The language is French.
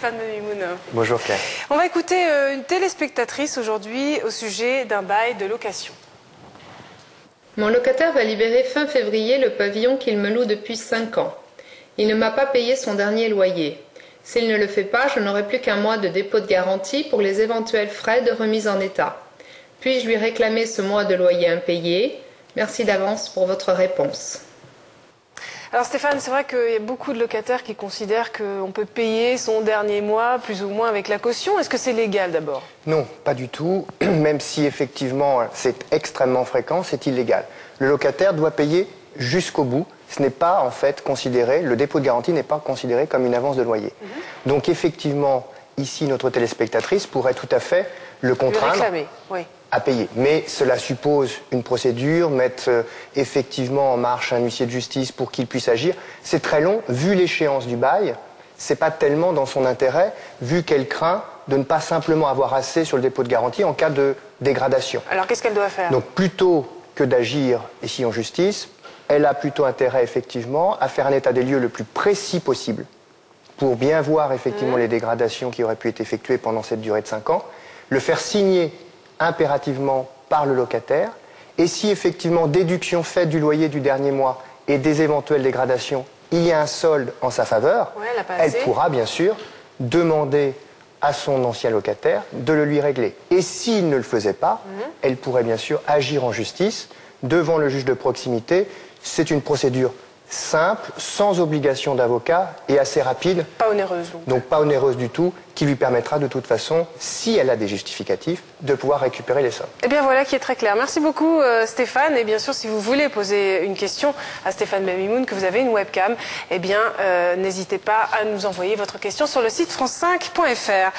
Stéphane Bemimoun. Bonjour Claire. On va écouter une téléspectatrice aujourd'hui au sujet d'un bail de location. Mon locataire va libérer fin février le pavillon qu'il me loue depuis 5 ans. Il ne m'a pas payé son dernier loyer. S'il ne le fait pas, je n'aurai plus qu'un mois de dépôt de garantie pour les éventuels frais de remise en état. Puis-je lui réclamer ce mois de loyer impayé? Merci d'avance pour votre réponse. Alors Stéphane, c'est vrai qu'il y a beaucoup de locataires qui considèrent qu'on peut payer son dernier mois plus ou moins avec la caution. Est-ce que c'est légal d'abord? Non, pas du tout. Même si effectivement c'est extrêmement fréquent, c'est illégal. Le locataire doit payer jusqu'au bout. Ce n'est pas en fait considéré, le dépôt de garantie n'est pas considéré comme une avance de loyer. Donc effectivement, ici notre téléspectatrice pourrait tout à fait le contraindre à payer. Mais cela suppose une procédure, mettre effectivement en marche un huissier de justice pour qu'il puisse agir. C'est très long, vu l'échéance du bail, c'est pas tellement dans son intérêt, vu qu'elle craint de ne pas simplement avoir assez sur le dépôt de garantie en cas de dégradation. Alors qu'est-ce qu'elle doit faire? Donc plutôt que d'agir ici en justice, elle a plutôt intérêt effectivement à faire un état des lieux le plus précis possible pour bien voir effectivement les dégradations qui auraient pu être effectuées pendant cette durée de 5 ans, le faire signer impérativement par le locataire, et si effectivement déduction faite du loyer du dernier mois et des éventuelles dégradations, il y a un solde en sa faveur, elle pourra bien sûr demander à son ancien locataire de le lui régler. Et s'il ne le faisait pas, elle pourrait bien sûr agir en justice devant le juge de proximité. C'est une procédure simple, sans obligation d'avocat et assez rapide. Pas onéreuse. Donc pas onéreuse du tout, qui lui permettra de toute façon, si elle a des justificatifs, de pouvoir récupérer les sommes. Eh bien voilà qui est très clair. Merci beaucoup Stéphane. Et bien sûr, si vous voulez poser une question à Stéphane Bemimoun, que vous avez une webcam, eh bien n'hésitez pas à nous envoyer votre question sur le site france5.fr.